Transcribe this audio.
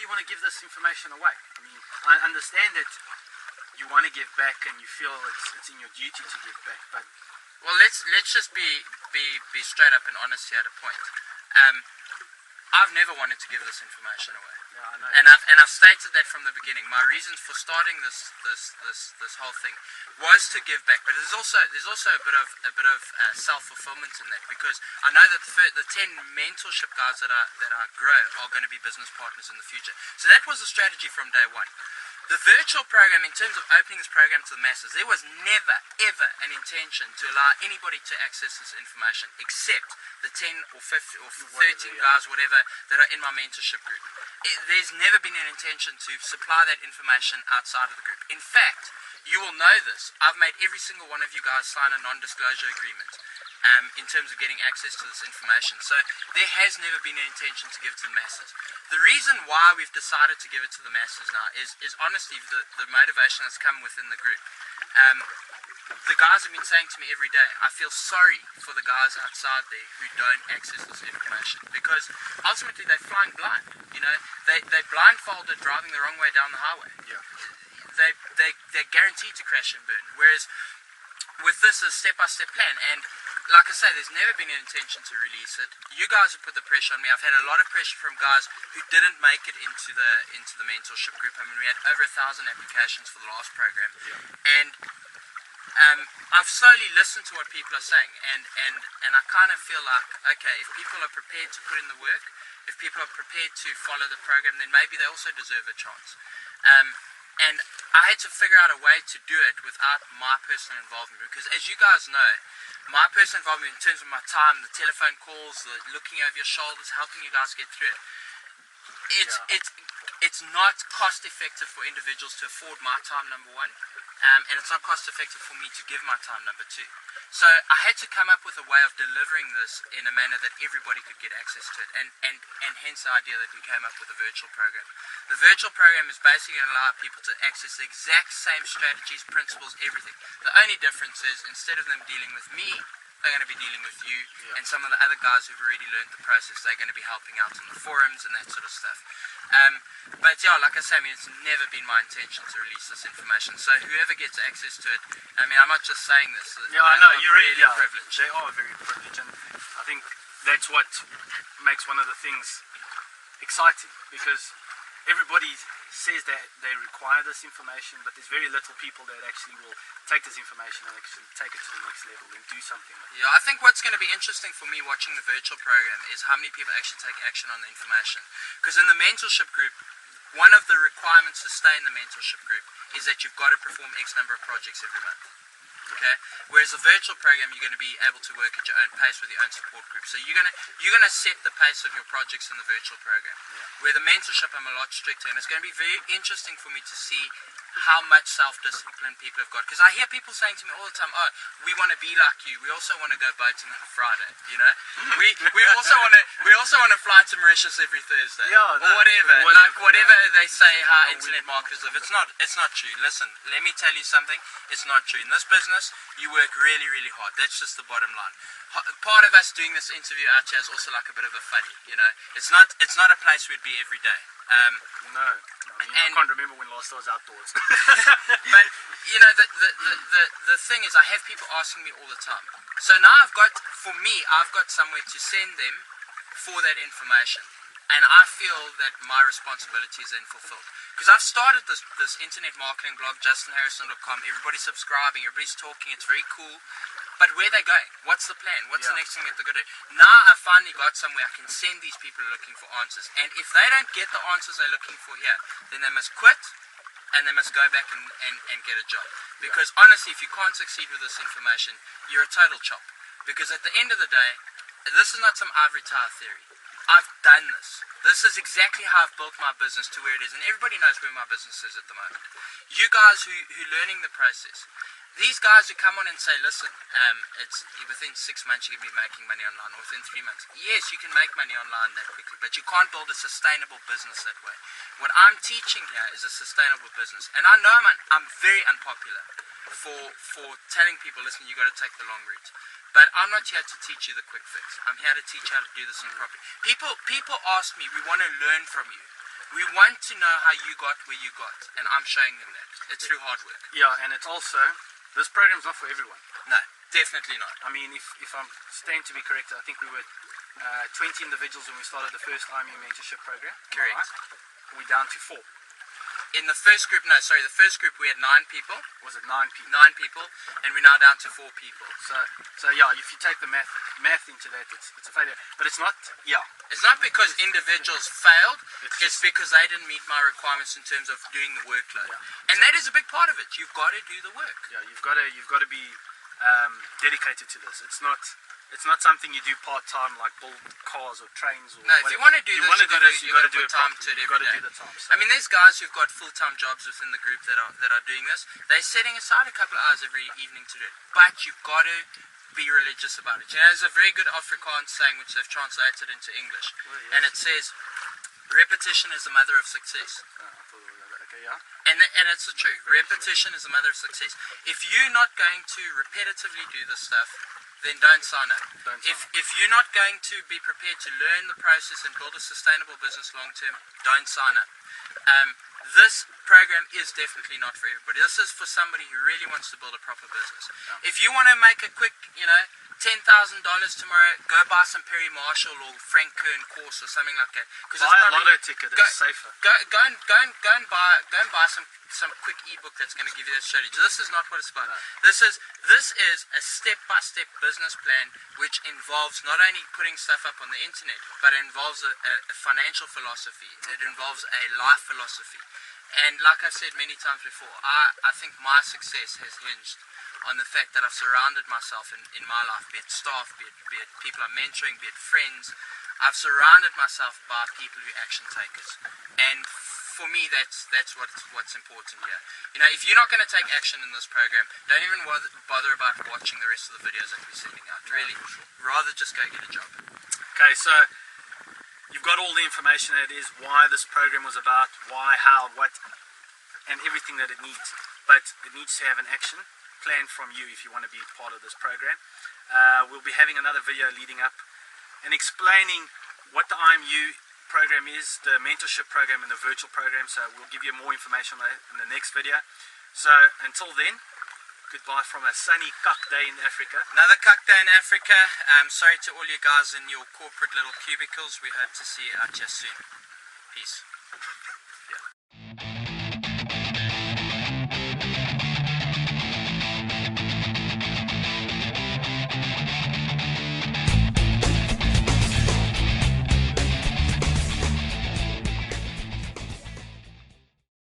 do you want to give this information away? I mean, I understand that you want to give back and you feel it's in your duty to give back, but well, let's just be straight up and honest here at a point. I've never wanted to give this information away. yeah, I know. And I've stated that from the beginning. My reasons for starting this whole thing was to give back, but there's also a bit of self-fulfillment in that, because I know that the 10 mentorship guys that I grow are going to be business partners in the future. So that was the strategy from day one. The virtual program, in terms of opening this program to the masses, there was never, ever an intention to allow anybody to access this information except the 10 or 15 or 13 guys, whatever, that are in my mentorship group. There's never been an intention to supply that information outside of the group. In fact, you will know this. I've made every single one of you guys sign a non-disclosure agreement in terms of getting access to this information. So there has never been an intention to give it to the masses. The reason why we've decided to give it to the masses now is honestly the motivation that's come within the group. The guys have been saying to me every day, I feel sorry for the guys outside there who don't access this information, because ultimately they're flying blind. You know, they blindfolded driving the wrong way down the highway. Yeah. They're guaranteed to crash and burn. Whereas with this, a step-by-step plan, and like I say, there's never been an intention to release it. You guys have put the pressure on me. I've had a lot of pressure from guys who didn't make it into the mentorship group. I mean, we had over 1,000 applications for the last program, and I've slowly listened to what people are saying, and I kind of feel like, okay, if people are prepared to put in the work, if people are prepared to follow the program, then maybe they also deserve a chance. And I had to figure out a way to do it without my personal involvement, because as you guys know, my personal involvement in terms of my time, the telephone calls, the looking over your shoulders, helping you guys get through it, it's not cost effective for individuals to afford my time, number one, and it's not cost effective for me to give my time, number two. So I had to come up with a way of delivering this in a manner that everybody could get access to it, and hence the idea that we came up with a virtual program. The virtual program is basically going to allow people to access the exact same strategies, principles, everything. The only difference is, instead of them dealing with me, they're going to be dealing with you and some of the other guys who've already learned the process. They're going to be helping out on the forums and that sort of stuff. But yeah, like I say, I mean, it's never been my intention to release this information. So whoever gets access to it, I mean, I'm not just saying this. Yeah, I know, you're really privileged. They are very privileged, and I think that's what makes one of the things exciting, because everybody says that they require this information, but there's very little people that actually will take this information and actually take it to the next level and do something with it. Yeah, I think what's going to be interesting for me watching the virtual program is how many people actually take action on the information. Because in the mentorship group, one of the requirements to stay in the mentorship group is that you've got to perform X number of projects every month. Okay. Whereas the virtual program, you're going to be able to work at your own pace with your own support group. So you're gonna set the pace of your projects in the virtual program. Where the mentorship, I'm a lot stricter, and it's going to be very interesting for me to see how much self-discipline people have got. Because I hear people saying to me all the time, oh, we want to be like you. We also want to go boating on Friday, you know? we also want to fly to Mauritius every Thursday. Yeah, or whatever they say how internet marketers live. It's not true. Listen, let me tell you something. It's not true. In this business, you work really, really hard. That's just the bottom line. Part of us doing this interview out here is also like a bit of a funny, you know? It's not a place we'd be every day. No. I can't remember when last I was outdoors. But you know, the thing is, I have people asking me all the time. So now I've got somewhere to send them for that information, and I feel that my responsibility is then fulfilled. Because I've started this internet marketing blog, justinharrison.com. Everybody's subscribing, everybody's talking. It's very cool. But where are they going? What's the plan? What's the next thing that they're going to do? Now I've finally got somewhere I can send these people looking for answers. And if they don't get the answers they're looking for here, then they must quit and they must go back and get a job. Because honestly, if you can't succeed with this information, you're a total chop. Because at the end of the day, this is not some ivory tower theory. I've done this. This is exactly how I've built my business to where it is. And everybody knows where my business is at the moment. You guys who are learning the process, these guys who come on and say, listen, it's within 6 months you can be making money online, or within 3 months. Yes, you can make money online that quickly, but you can't build a sustainable business that way. What I'm teaching here is a sustainable business. And I know I'm very unpopular for telling people, listen, you've got to take the long route. But I'm not here to teach you the quick fix. I'm here to teach you how to do this properly. People ask me, we want to learn from you. We want to know how you got where you got, and I'm showing them that. It's through hard work. Yeah, and it's also, this program's not for everyone. No, definitely not. I mean, if I'm staying to be correct, I think we were 20 individuals when we started the first IMU mentorship program. Correct. Right? We're down to 4. In the first group, the first group we had 9 people. Was it 9 people? 9 people, and we're now down to 4 people. So yeah, if you take the math into that, it's a failure. But it's not, yeah. It's not because individuals failed, It's it's because they didn't meet my requirements in terms of doing the workload. Yeah. And that is a big part of it. You've got to do the work. Yeah, you've got to be dedicated to this. It's not something you do part-time, like build cars or trains or No, if you want to do this, you've got to do put time to it You've every got to day. do the time. So. I mean, there's guys who've got full-time jobs within the group that are doing this. They're setting aside a couple of hours every evening to do it. But you've got to be religious about it. You know, there's a very good Afrikaans saying which they've translated into English. Well, yes. And it says, repetition is the mother of success. I thought we were okay, yeah. And it's the truth. Repetition is the mother of success. If you're not going to repetitively do this stuff, then don't sign up. If you're not going to be prepared to learn the process and build a sustainable business long term, don't sign up. This program is definitely not for everybody. This is for somebody who really wants to build a proper business. If you want to make a quick, $10,000 tomorrow, go buy some Perry Marshall or Frank Kern course or something like that. Buy a lotto ticket. It's safer. Go and buy some quick ebook that's going to give you that strategy. This is not what it's about. No. This is a step-by-step business plan which involves not only putting stuff up on the internet, but it involves a financial philosophy. It involves a life philosophy. And like I've said many times before, I think my success has hinged on the fact that I've surrounded myself in my life, be it staff, be it people I'm mentoring, be it friends. I've surrounded myself by people who are action takers. And for me, that's what's important here. If you're not going to take action in this program, don't even bother about watching the rest of the videos that we're sending out. Really, rather just go get a job. Okay, so you've got all the information that it is, why this program was about, why, how, what, and everything that it needs. But it needs to have an action plan from you if you want to be part of this program. We'll be having another video leading up and explaining what the IMU program is, the mentorship program and the virtual program. So we'll give you more information on that in the next video. So until then, goodbye from a sunny cuck day in Africa. Another cuck day in Africa. Sorry to all you guys in your corporate little cubicles. We hope to see you out here soon. Peace.